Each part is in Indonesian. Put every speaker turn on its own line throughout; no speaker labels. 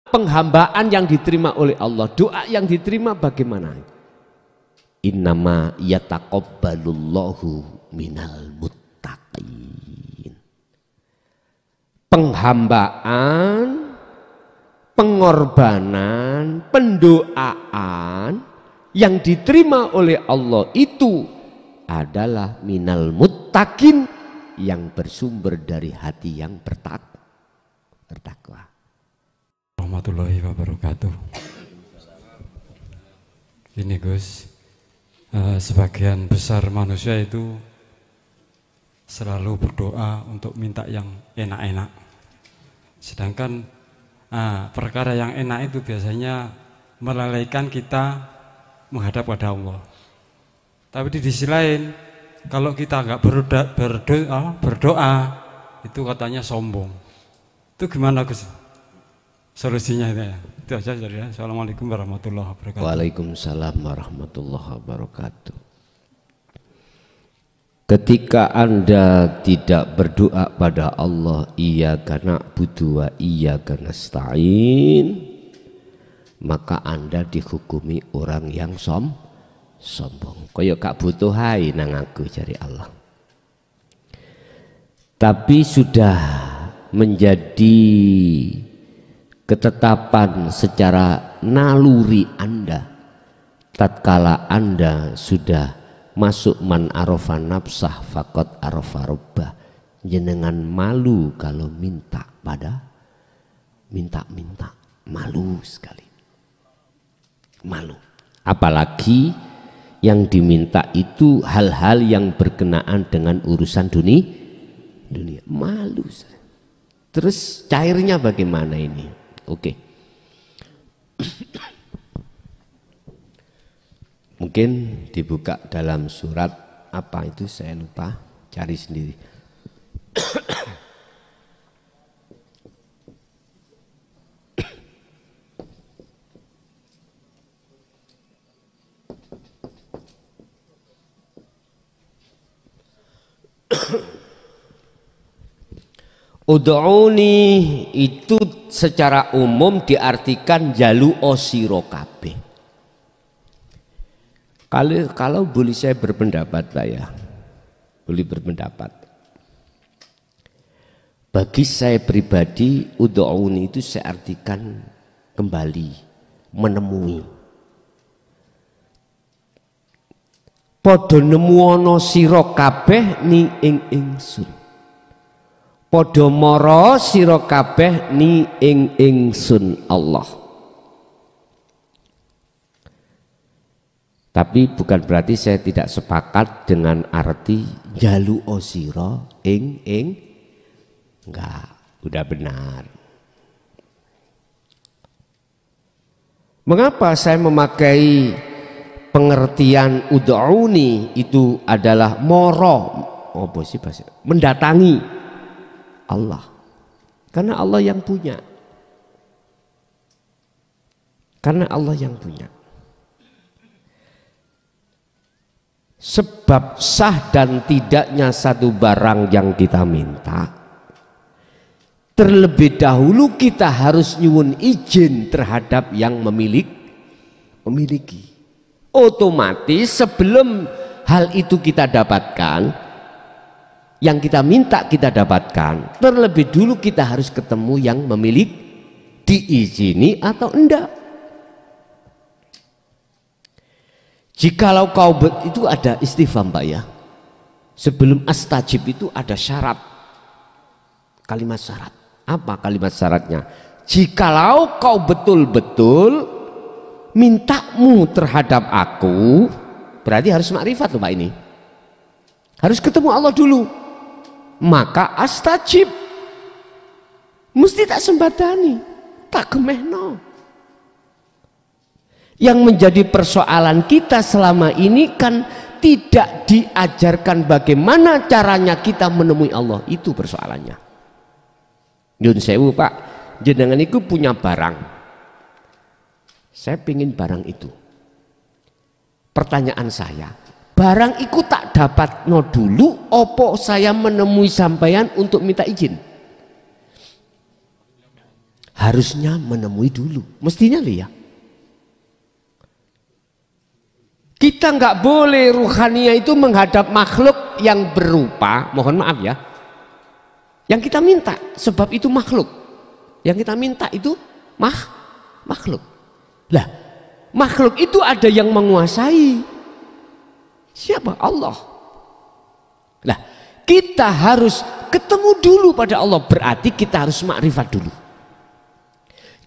penghambaan yang diterima oleh Allah, doa yang diterima bagaimana? Innama yataqabbalullahu minal muttaqin. Penghambaan, pengorbanan, pendoaan yang diterima oleh Allah itu adalah minal muttaqin, yang bersumber dari hati yang bertakwa.
Warahmatullahi wabarakatuh. Ini Gus, sebagian besar manusia itu selalu berdoa untuk minta yang enak-enak. Sedangkan perkara yang enak itu biasanya melalaikan kita menghadap pada Allah. Tapi di sisi lain, kalau kita nggak berdoa, itu katanya sombong. Itu gimana Gus? Solusinya itu ya. Itu aja saja. Assalamualaikum warahmatullahi wabarakatuh.
Waalaikumsalam warahmatullahi wabarakatuh. Ketika Anda tidak berdoa pada Allah, iyyaka na'budu wa iyyaka nasta'in, maka Anda dihukumi orang yang sombong. Kaya gak butuh hai nang aku cari Allah. Tapi sudah menjadi ketetapan secara naluri Anda tatkala Anda sudah masuk man arafa nafsah faqad arafa rabbah, jenengan malu kalau minta malu sekali, malu. Apalagi yang diminta itu hal-hal yang berkenaan dengan urusan dunia, malu. Terus cairnya bagaimana ini? Oke. Mungkin dibuka dalam surat apa itu, saya lupa, cari sendiri. Ud'uni itu secara umum diartikan jalu osiro kabeh. Kalau boleh saya berpendapat Pak ya, boleh berpendapat. Bagi saya pribadi, ud'uni itu saya artikan kembali, menemui. Padha nemu ana sira kabeh ni ing ingsun. Padha mara sira kabeh ni ing ingsun Allah. Tapi bukan berarti saya tidak sepakat dengan arti jalu osiro ing enggak, udah benar. Mengapa saya memakai pengertian ud'uni itu adalah moro, mendatangi Allah, karena Allah yang punya, sebab sah dan tidaknya satu barang yang kita minta, terlebih dahulu kita harus nyuwun izin terhadap yang memiliki. Otomatis sebelum hal itu kita dapatkan, yang kita minta kita dapatkan, terlebih dulu kita harus ketemu yang memiliki, diizini atau enggak. Jikalau kau itu ada istifham Pak ya, sebelum astajib itu ada syarat, kalimat syarat. Apa kalimat syaratnya? Jikalau kau betul-betul mintamu terhadap aku, berarti harus makrifat loh Pak, ini harus ketemu Allah dulu, maka astajib, mesti tak sembadani, tak gemehno. Yang menjadi persoalan kita selama ini kan tidak diajarkan bagaimana caranya kita menemui Allah, itu persoalannya. Nyun sewu Pak, jenengan itu punya barang, saya pingin barang itu. Pertanyaan saya, barang itu tak dapat no dulu, opo saya menemui sampeyan untuk minta izin? harusnya menemui dulu. Mestinya ya. Kita nggak boleh ruhania itu menghadap makhluk yang berupa, mohon maaf ya, yang kita minta, sebab itu makhluk. Yang kita minta itu makhluk. Lah, makhluk itu ada yang menguasai. Siapa? Allah. Lah, kita harus ketemu dulu pada Allah, berarti kita harus makrifat dulu.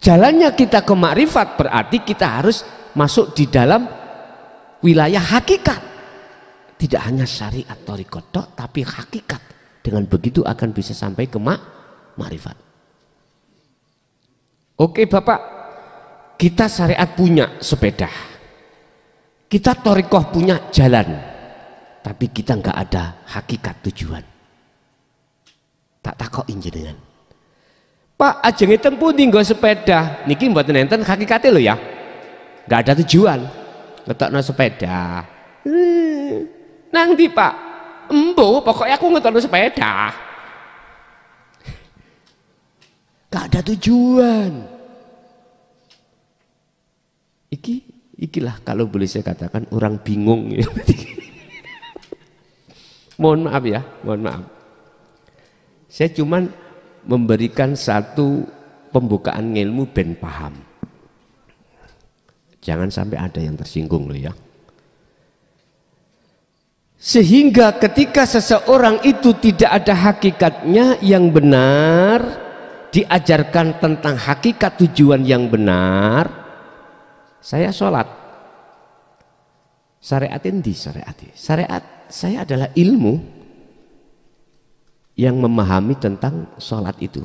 Jalannya kita ke makrifat berarti kita harus masuk di dalam wilayah hakikat, tidak hanya syariat thariqat tok, tapi hakikat. Dengan begitu akan bisa sampai ke makrifat. Oke Bapak, kita syariat punya sepeda, kita thariqah punya jalan, tapi kita nggak ada hakikat tujuan. Tak takokin jenengan, Pak ajenge teng pundi nggo sepeda niki mboten enten hakikate lho ya, nggak ada tujuan. Ngetokno sepeda. Nang ndi Pak? Embo, pokoknya aku ngetokno sepeda. Gak ada tujuan. Ikilah kalau boleh saya katakan orang bingung. Mohon maaf ya, mohon maaf. Saya cuman memberikan satu pembukaan ilmu ben paham. Jangan sampai ada yang tersinggung loh ya. Sehingga ketika seseorang itu tidak ada hakikatnya yang benar, diajarkan tentang hakikat tujuan yang benar. Saya sholat, syariat endi syariat saya adalah ilmu yang memahami tentang sholat itu.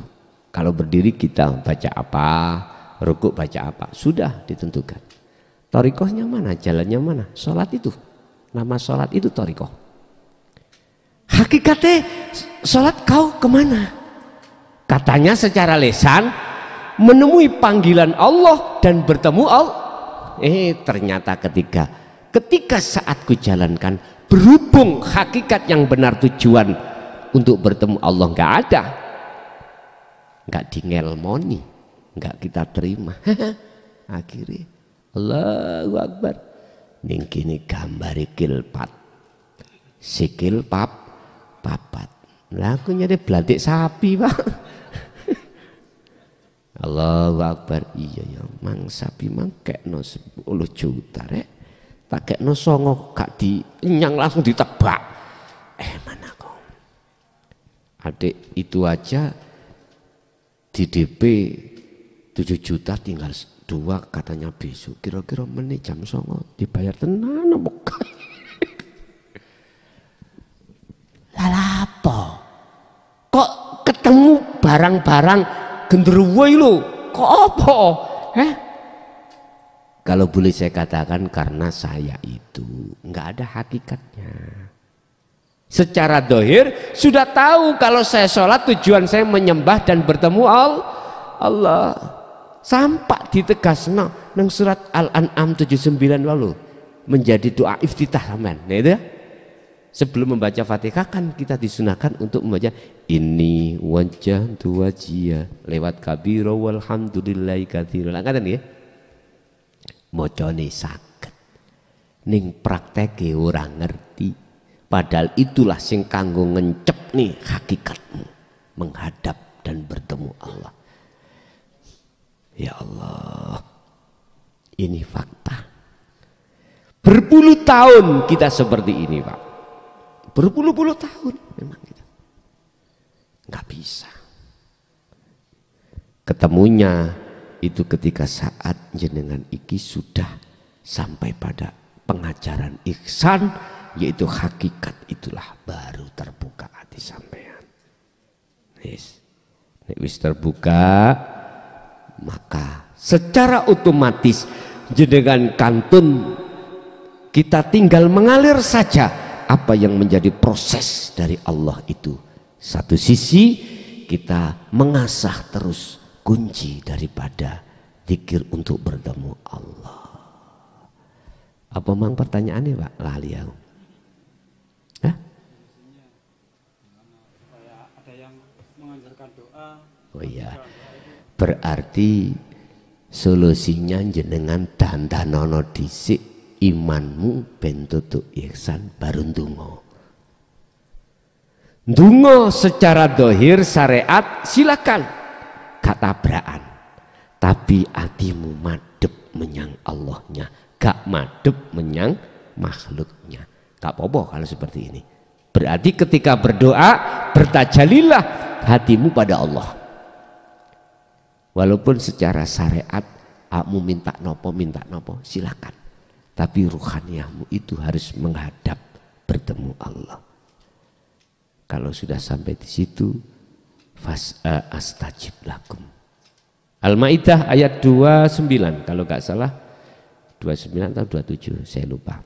Kalau berdiri kita baca apa, rukuk baca apa, sudah ditentukan. Thariqahnya mana, jalannya mana, sholat itu, nama sholat itu thariqah. Hakikatnya sholat kau kemana? Katanya secara lisan menemui panggilan Allah dan bertemu Allah. Ternyata ketika saat ku jalankan, berhubung hakikat yang benar tujuan untuk bertemu Allah nggak ada, nggak dingelmoni, nggak kita terima. Akhirnya Allahu Akbar, ning kene gambare kilpat, sikil papat. Lah aku nyari blatik sapi Pak. Allahu Akbar, iya ya, mang sapi mang kekno 10 juta rek, tak kekno 9 gak dinyang langsung ditebak. Mana kok adik itu aja di DP 7 juta tinggal 2 katanya besok, kira-kira menit jam 9 dibayar tenan apa? Lalapo kok ketemu barang-barang genderuwo lho, kok apa? Kalau boleh saya katakan karena saya itu nggak ada hakikatnya. Secara dohir sudah tahu kalau saya sholat tujuan saya menyembah dan bertemu Allah. Sampai ditegasno nang surat Al-An'am 79 lalu menjadi doa iftitah aman. Nah itu ya. Sebelum membaca Fatihah kan kita disunahkan untuk membaca ini wajah tu wajia lewat kabiro walhamdulillahi katsira. Ngatan ya. Mocone saged. Ning prakteke ora ngerti. Padahal itulah sing kanggo ngencep nih hakikatmu, menghadap dan bertemu Allah. Ya Allah, ini fakta. Berpuluh tahun kita seperti ini Pak. Berpuluh-puluh tahun memang kita nggak bisa. Ketemunya itu ketika saat jenengan iki sudah sampai pada pengajaran ihsan, yaitu hakikat, itulah baru terbuka hati sampean. Nek wis terbuka, maka secara otomatis jenengan kantun kita tinggal mengalir saja apa yang menjadi proses dari Allah itu. Satu sisi kita mengasah terus kunci daripada zikir untuk bertemu Allah. Apa mang pertanyaannya Pak? Lali aku. Hah?
Ada yang mengajarkan doa.
Oh iya. berarti solusinya jenengan dandanono dhisik imanmu ben tutuk ihsan baru ndonga. Ndonga secara dohir syariat silakan, gak tabrakan, tapi hatimu madep menyang Allahnya, gak madep menyang makhluknya. Gak apa-apa kalau seperti ini. Berarti ketika berdoa bertajalilah hatimu pada Allah. Walaupun secara syariat kamu minta nopo silakan, tapi ruhaniyahmu itu harus menghadap bertemu Allah. Kalau sudah sampai di situ, astajib lakum. Al-Maidah ayat 29 kalau nggak salah, 29 atau 27 saya lupa.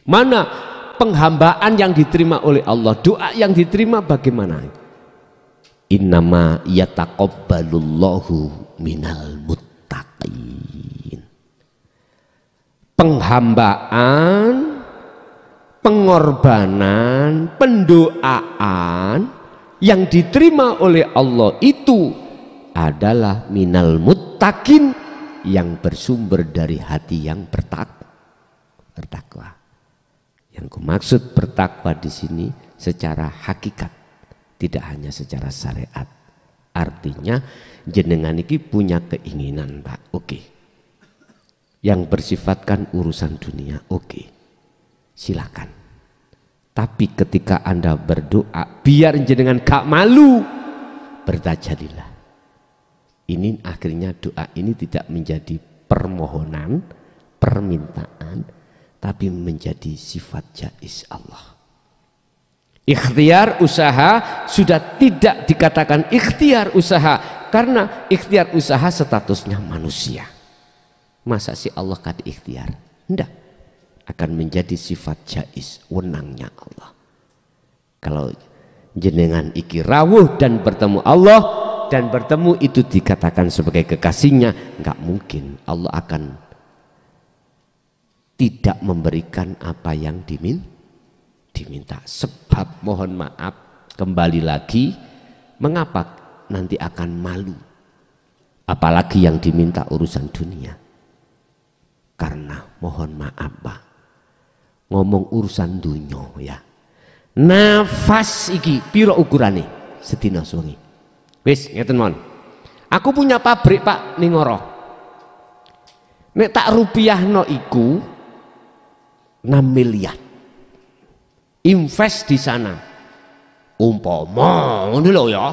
Mana penghambaan yang diterima oleh Allah, doa yang diterima bagaimana? Innama yataqabbalullahu minal muttaqin. Penghambaan, pengorbanan, pendoaan yang diterima oleh Allah itu adalah minal muttaqin, yang bersumber dari hati yang bertakwa. Yang kumaksud bertakwa di sini secara hakikat, tidak hanya secara syariat. Artinya jenengan ini punya keinginan, Pak, oke. Yang bersifatkan urusan dunia, oke. Silakan. Tapi ketika Anda berdoa, biar jenengan gak malu, bertajalilah. Ini akhirnya doa ini tidak menjadi permohonan, permintaan, tapi menjadi sifat jaiz Allah. Ikhtiar usaha sudah tidak dikatakan ikhtiar usaha, karena ikhtiar usaha statusnya manusia. Masa sih Allah kata ikhtiar? Tidak. Akan menjadi sifat jaiz, wenangnya Allah. Kalau jenengan iki rawuh dan bertemu Allah, dan bertemu itu dikatakan sebagai kekasihnya, nggak mungkin Allah akan tidak memberikan apa yang diminta. Sebab mohon maaf, kembali lagi, mengapa nanti akan malu, apalagi yang diminta urusan dunia? Karena mohon maaf, Pak, ngomong urusan dunia ya, nafas iki piro ukurane sedina suwengi. Wis ngeten mon. Aku punya pabrik, Pak, ning Ngoro. Nek tak rupiahno iku 6 miliar. Invest di sana. Umpama ngono lho ya.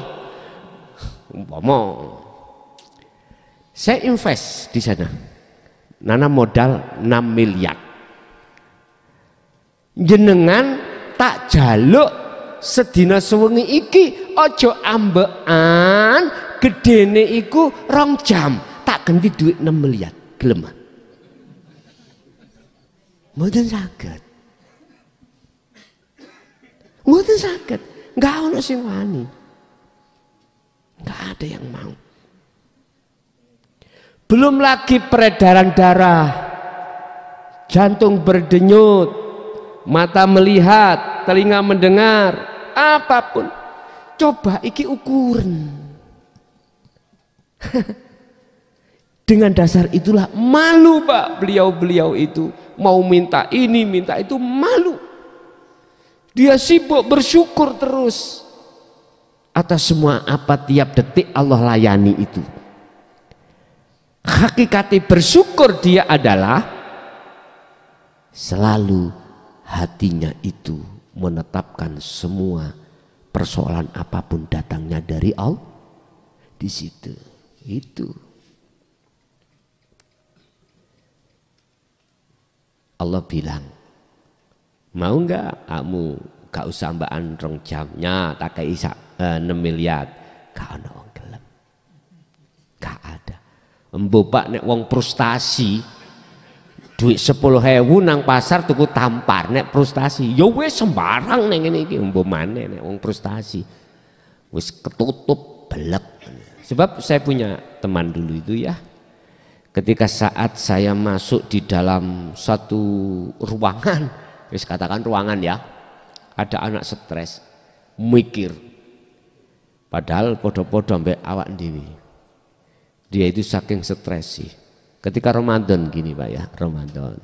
Umpama saya invest di sana. Nana modal 6 miliar. Jenengan tak jaluk sedina sewengi iki ojo ambekan, gedene iku 2 jam tak ganti duit 6 miliar. Gelem? Mboten saged. Mboten saged. Enggak ono sing wani. Enggak ada yang mau. Belum lagi peredaran darah, jantung berdenyut, mata melihat, telinga mendengar, apapun. Coba iki ukuran. Dengan dasar itulah malu, Pak, beliau-beliau itu mau minta ini, minta itu, malu. Dia sibuk bersyukur terus atas semua apa tiap detik Allah layani itu. Hakikati bersyukur dia adalah selalu hatinya itu menetapkan semua persoalan apapun datangnya dari Allah. Di situ itu Allah bilang, mau enggak kamu gak usah mbaan 2 jamnya tak kei 6 miliar. Gak ada wong gelem. Gak ada. Mbok nek wong frustasi duit 10.000 nang pasar tuku tampar, nek frustasi ya wis sembarang ning ngene iki. Mbok maneh nek wong frustasi wis ketutup belek. Sebab saya punya teman dulu itu ya, ketika saat saya masuk di dalam satu ruangan, wis katakan ruangan ya, ada anak stres mikir, padahal podo-podo mbek awak dhewe. Dia itu saking stres sih. Ketika Ramadan gini Pak ya, Ramadan.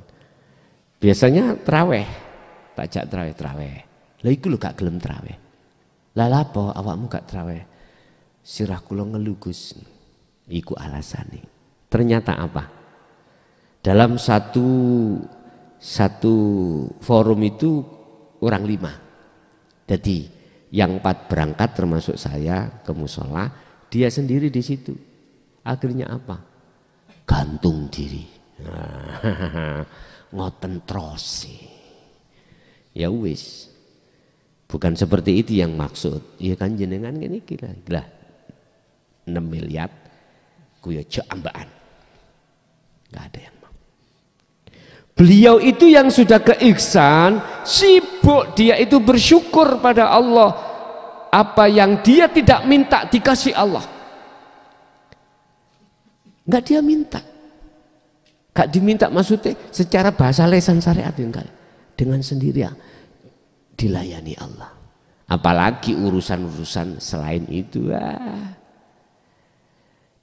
Biasanya traweh, pajak traweh. Lah iku lho gak gelem traweh. Lah lapo awakmu gak traweh? Sirah kula ngelu Gus. Iku alasane. Ternyata apa? Dalam satu forum itu orang 5. Jadi yang 4 berangkat termasuk saya ke musola, dia sendiri di situ. Akhirnya apa? Gantung diri. Ngoten trosi. Ya wis. Bukan seperti itu yang maksud. Iya kan jenengan ini gila. 6 miliar kuya jambaan. Gak ada yang mau. Beliau itu yang sudah ke ihsan, sibuk dia itu bersyukur pada Allah. Apa yang dia tidak minta dikasih Allah. Enggak dia minta. Enggak diminta maksudnya secara bahasa lesan syariat enggak. Dengan sendiri ya dilayani Allah. Apalagi urusan-urusan selain itu.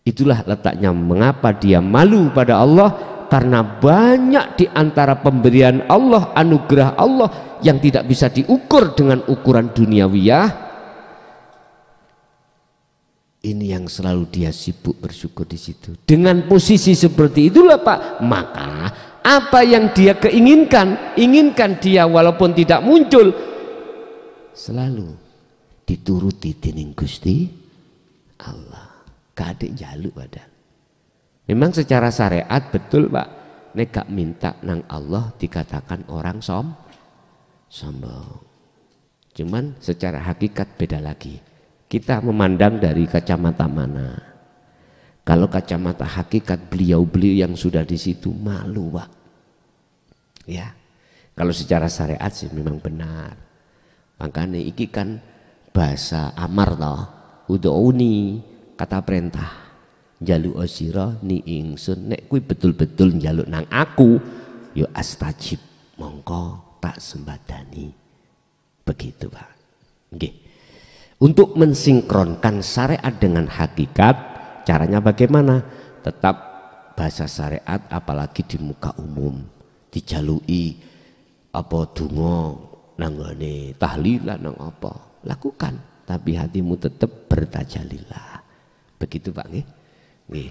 Itulah letaknya mengapa dia malu pada Allah, karena banyak di antara pemberian Allah, anugerah Allah yang tidak bisa diukur dengan ukuran duniawiyah. Ini yang selalu dia sibuk bersyukur di situ. Dengan posisi seperti itulah Pak, maka apa yang dia inginkan dia walaupun tidak muncul, selalu dituruti dening Gusti Allah. Kadek jaluk badan. Memang secara syariat betul Pak, nek gak minta nang Allah dikatakan orang sombong. Cuman secara hakikat beda lagi. Kita memandang dari kacamata mana. Kalau kacamata hakikat beliau-beliau yang sudah di situ malu Pak. Ya. Kalau secara syariat sih memang benar. Makanya iki kan bahasa amar toh. Ud'uni, kata perintah. Jaluk osiro ni ingsun nek kuwi betul-betul njaluk nang aku yo astajib mongko tak sembadani. Begitu Pak. Nggih. Untuk mensinkronkan syariat dengan hakikat, caranya bagaimana? Tetap bahasa syariat apalagi di muka umum dijalui apa donga nang ngene tahlilan nang apa lakukan, tapi hatimu tetap bertajalillah. Begitu Pak nggih. Nggih.